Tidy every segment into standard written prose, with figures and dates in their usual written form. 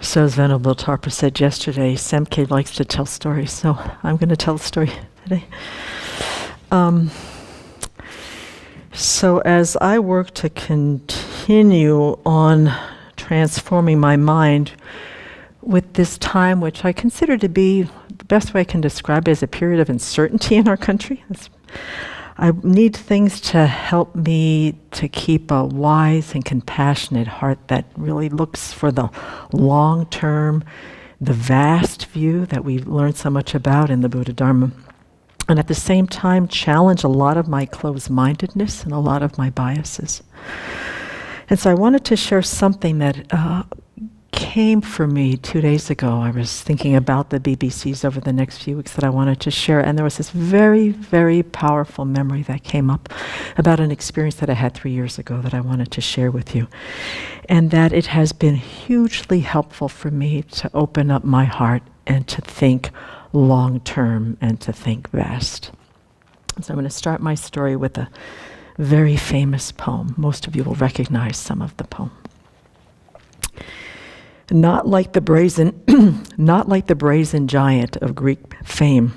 So as Venerable Tarpa said yesterday, Semke likes to tell stories, so I'm going to tell a story today. So as I work to continue on transforming my mind with this time, which I consider to be, the best way I can describe it, as a period of uncertainty in our country. I need things to help me to keep a wise and compassionate heart that really looks for the long term, the vast view that we've learned so much about in the Buddha Dharma. And at the same time, challenge a lot of my closed-mindedness and a lot of my biases. And so I wanted to share something that came for me 2 days ago. I was thinking about the BBCs over the next few weeks that I wanted to share, and there was this very, very powerful memory that came up about an experience that I had 3 years ago that I wanted to share with you. And that it has been hugely helpful for me to open up my heart and to think long term and to think vast. So I'm going to start my story with a very famous poem. Most of you will recognize some of the poem. Not like the brazen giant of Greek fame,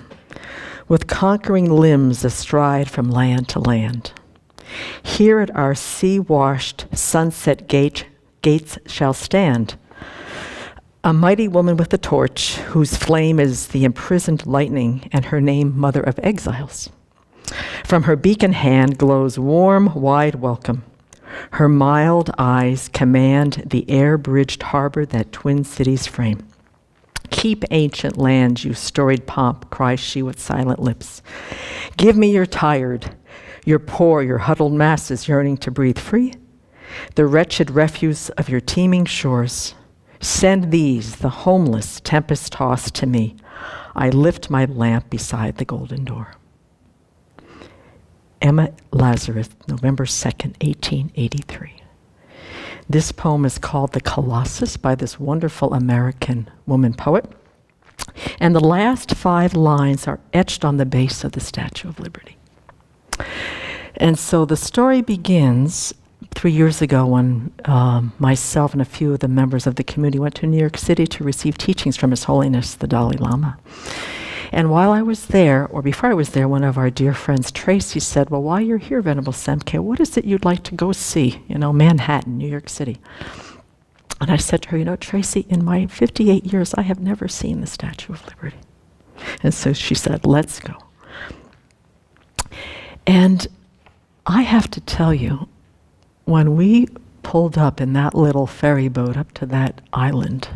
with conquering limbs astride from land to land. Here at our sea-washed sunset gates shall stand a mighty woman with a torch, whose flame is the imprisoned lightning, and her name Mother of Exiles. From her beacon hand glows warm, wide welcome. Her mild eyes command the air-bridged harbor that twin cities frame. Keep ancient lands, you storied pomp, cries she with silent lips. Give me your tired, your poor, your huddled masses yearning to breathe free. The wretched refuse of your teeming shores. Send these, the homeless, tempest-tossed, to me. I lift my lamp beside the golden door. Emma Lazarus, November 2nd, 1883. This poem is called The Colossus by this wonderful American woman poet. And the last 5 lines are etched on the base of the Statue of Liberty. And so the story begins 3 years ago when myself and a few of the members of the community went to New York City to receive teachings from His Holiness the Dalai Lama. And while I was there, or before I was there, one of our dear friends, Tracy, said, well, while you're here, Venerable Semke, what is it you'd like to go see? Manhattan, New York City. And I said to her, Tracy, in my 58 years, I have never seen the Statue of Liberty. And so she said, let's go. And I have to tell you, when we pulled up in that little ferry boat up to that island,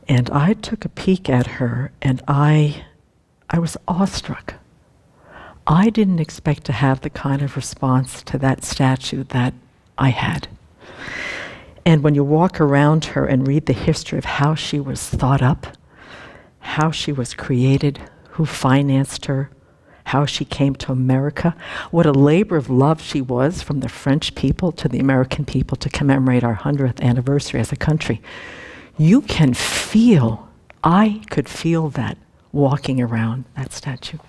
and I took a peek at her, and I was awestruck. I didn't expect to have the kind of response to that statue that I had. And when you walk around her and read the history of how she was thought up, how she was created, who financed her, how she came to America, what a labor of love she was from the French people to the American people to commemorate our 100th anniversary as a country. You can feel, I could feel that walking around that statue.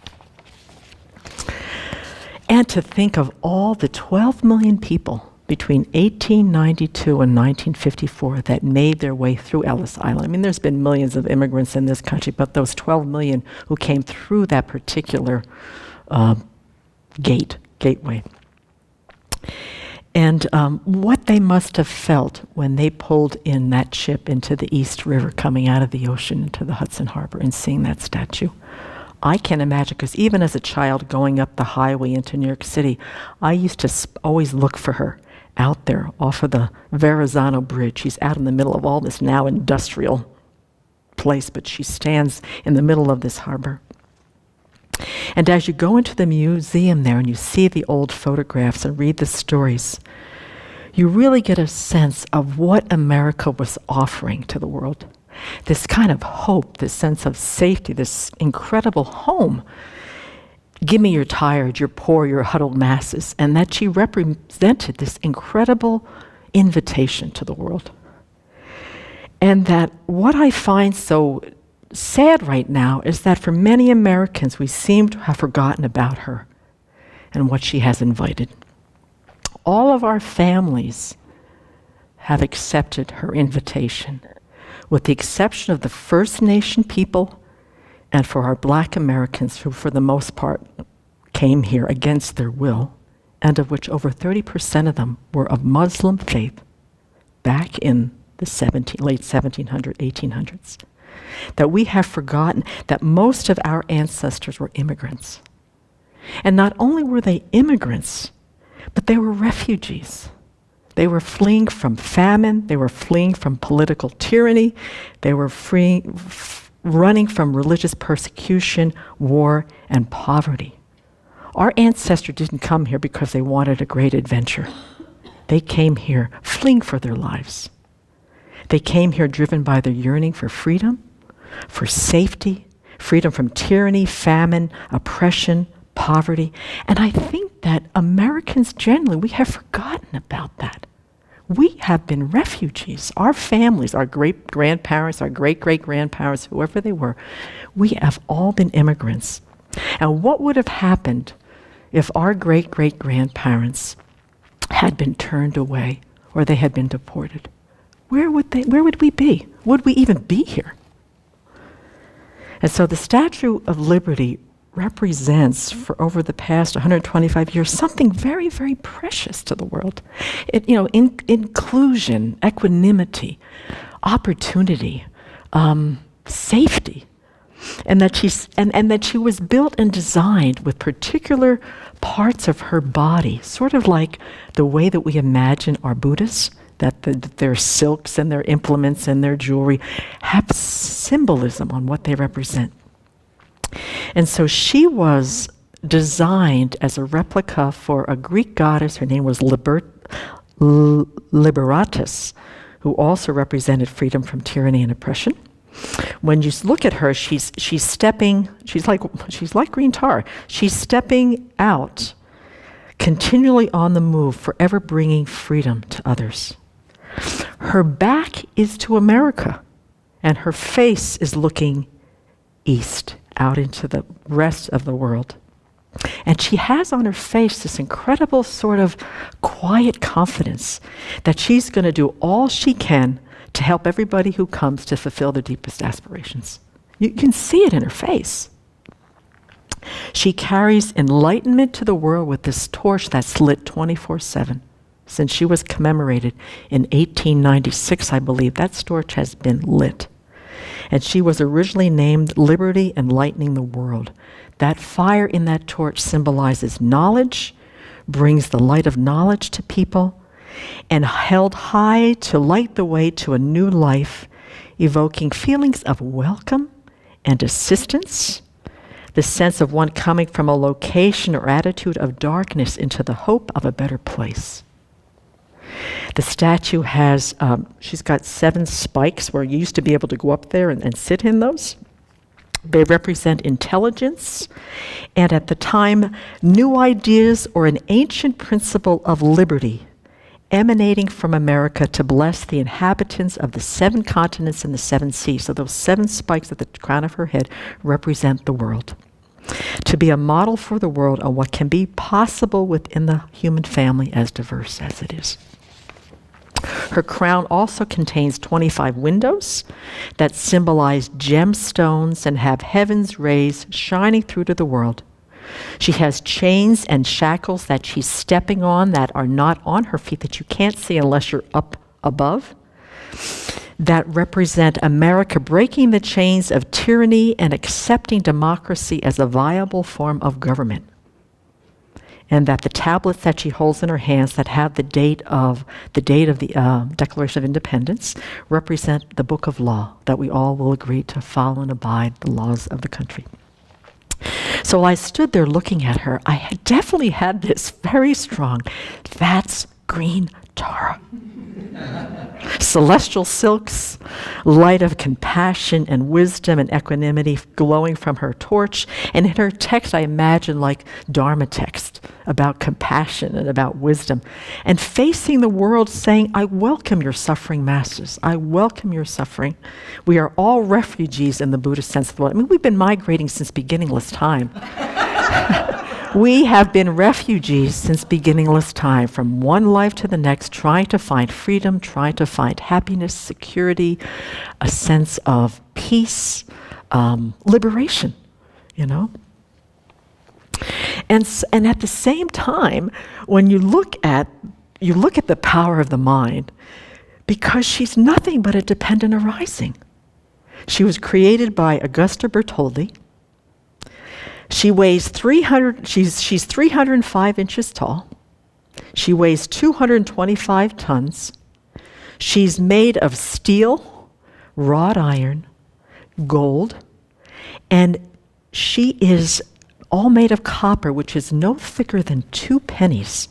And to think of all the 12 million people between 1892 and 1954 that made their way through Ellis Island. There's been millions of immigrants in this country, but those 12 million who came through that particular gateway. And what they must have felt when they pulled in that ship into the East River, coming out of the ocean into the Hudson Harbor and seeing that statue. I can't imagine, because even as a child going up the highway into New York City, I used to always look for her out there off of the Verrazano Bridge. She's out in the middle of all this now industrial place, but she stands in the middle of this harbor. And as you go into the museum there and you see the old photographs and read the stories, you really get a sense of what America was offering to the world. This kind of hope, this sense of safety, this incredible home. Give me your tired, your poor, your huddled masses. And that she represented this incredible invitation to the world. And that what I find so sad right now is that for many Americans, we seem to have forgotten about her and what she has invited. All of our families have accepted her invitation. with the exception of the First Nation people and for our Black Americans who, for the most part, came here against their will, and of which over 30% of them were of Muslim faith back in the late 1700s, 1800s, that we have forgotten that most of our ancestors were immigrants. And not only were they immigrants, but they were refugees. They were fleeing from famine, they were fleeing from political tyranny, they were running from religious persecution, war, and poverty. Our ancestors didn't come here because they wanted a great adventure. They came here fleeing for their lives. They came here driven by their yearning for freedom, for safety, freedom from tyranny, famine, oppression, poverty. And I think that Americans generally, we have forgotten about that. We have been refugees. Our families, our great-grandparents, our great-great-grandparents, whoever they were, we have all been immigrants. And what would have happened if our great-great-grandparents had been turned away or they had been deported? Where would we be? Would we even be here? And so the Statue of Liberty represents, for over the past 125 years, something very, very precious to the world. Inclusion, equanimity, opportunity, safety. And that she was built and designed with particular parts of her body, sort of like the way that we imagine our Buddhists, that their silks and their implements and their jewelry have symbolism on what they represent. And so she was designed as a replica for a Greek goddess. Her name was Liberatus, who also represented freedom from tyranny and oppression. When you look at her, she's like green tar. She's stepping out, continually on the move, forever bringing freedom to others. Her back is to America, and her face is looking east, out into the rest of the world. And she has on her face this incredible sort of quiet confidence that she's going to do all she can to help everybody who comes to fulfill their deepest aspirations. You can see it in her face. She carries enlightenment to the world with this torch that's lit 24/7. Since she was commemorated in 1896, I believe, that torch has been lit. And she was originally named Liberty Enlightening the World. That fire in that torch symbolizes knowledge, brings the light of knowledge to people, and held high to light the way to a new life, evoking feelings of welcome and assistance, the sense of one coming from a location or attitude of darkness into the hope of a better place. The statue has, she's got 7 spikes where you used to be able to go up there and sit in those. They represent intelligence, and at the time, new ideas or an ancient principle of liberty emanating from America to bless the inhabitants of the 7 continents and the 7 seas. So those 7 spikes at the crown of her head represent the world. To be a model for the world on what can be possible within the human family, as diverse as it is. Her crown also contains 25 windows that symbolize gemstones and have heaven's rays shining through to the world. She has chains and shackles that she's stepping on that are not on her feet, that you can't see unless you're up above, that represent America breaking the chains of tyranny and accepting democracy as a viable form of government. And that the tablets that she holds in her hands that have the date of the Declaration of Independence represent the book of law, that we all will agree to follow and abide the laws of the country. So while I stood there looking at her, I had definitely had this very strong, that's green Tara. Celestial silks, light of compassion and wisdom and equanimity glowing from her torch. And in her text, I imagine like Dharma text about compassion and about wisdom. And facing the world saying, I welcome your suffering masses. I welcome your suffering. We are all refugees in the Buddhist sense of the word. I mean, we've been migrating since beginningless time. We have been refugees since beginningless time, from one life to the next, trying to find freedom, trying to find happiness, security, a sense of peace, liberation, you know? And at the same time, when you look at the power of the mind, because she's nothing but a dependent arising. She was created by Augusta Bertoldi. She weighs 300, she's 305 inches tall. She weighs 225 tons. She's made of steel, wrought iron, gold, and she is all made of copper, which is no thicker than 2 pennies,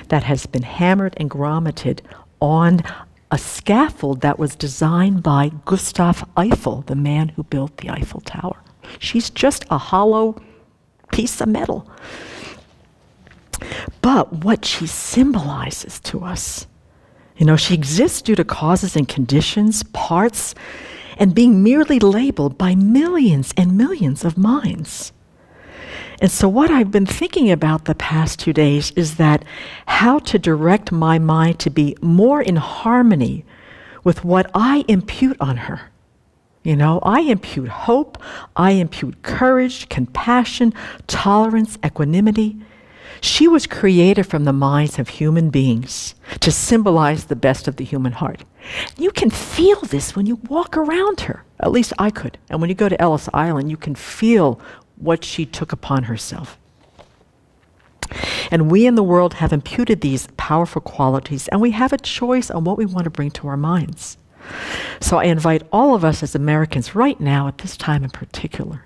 that has been hammered and grommeted on a scaffold that was designed by Gustav Eiffel, the man who built the Eiffel Tower. She's just a hollow piece of metal. But what she symbolizes to us, she exists due to causes and conditions, parts, and being merely labeled by millions and millions of minds. And so what I've been thinking about the past 2 days is that how to direct my mind to be more in harmony with what I impute on her. I impute hope, I impute courage, compassion, tolerance, equanimity. She was created from the minds of human beings to symbolize the best of the human heart. You can feel this when you walk around her. At least I could. And when you go to Ellis Island, you can feel what she took upon herself. And we in the world have imputed these powerful qualities, and we have a choice on what we want to bring to our minds. So I invite all of us as Americans right now, at this time in particular,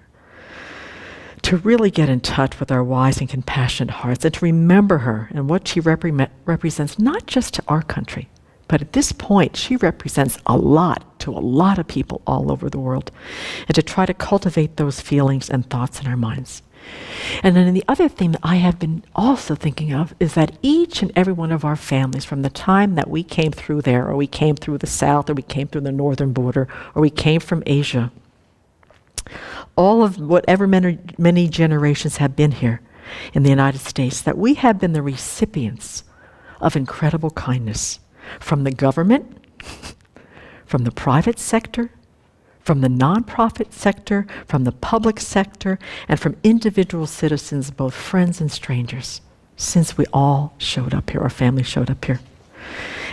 to really get in touch with our wise and compassionate hearts and to remember her and what she represents, not just to our country, but at this point, she represents a lot to a lot of people all over the world, and to try to cultivate those feelings and thoughts in our minds. And then the other thing that I have been also thinking of is that each and every one of our families, from the time that we came through there, or we came through the south, or we came through the northern border, or we came from Asia, all of whatever many generations have been here in the United States, that we have been the recipients of incredible kindness from the government, from the private sector, from the nonprofit sector, from the public sector, and from individual citizens, both friends and strangers, since we all showed up here, our family showed up here.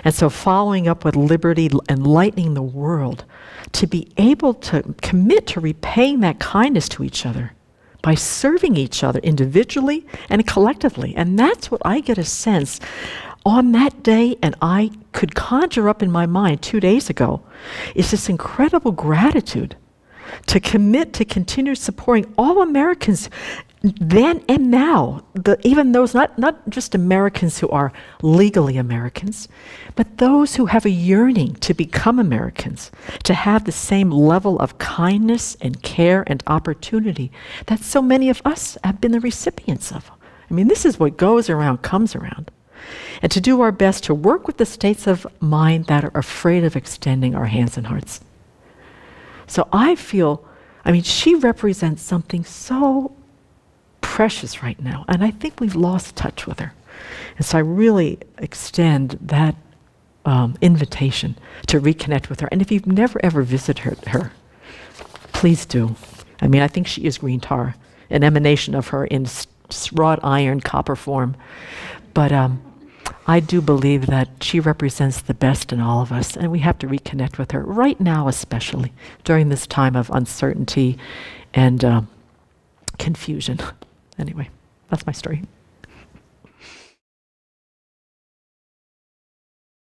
And so following up with liberty, enlightening the world, to be able to commit to repaying that kindness to each other by serving each other individually and collectively. And that's what I get a sense on that day, and I could conjure up in my mind 2 days ago, is this incredible gratitude to commit to continue supporting all Americans then and now, even those, not just Americans who are legally Americans, but those who have a yearning to become Americans, to have the same level of kindness and care and opportunity that so many of us have been the recipients of. I mean, this is what goes around, comes around. And to do our best to work with the states of mind that are afraid of extending our hands and hearts. So I feel, she represents something so precious right now, and I think we've lost touch with her. And so I really extend that invitation to reconnect with her. And if you've never ever visited her, please do. I think she is green tar, an emanation of her in wrought iron, copper form. But I do believe that she represents the best in all of us, and we have to reconnect with her right now, especially during this time of uncertainty and confusion. Anyway, that's my story.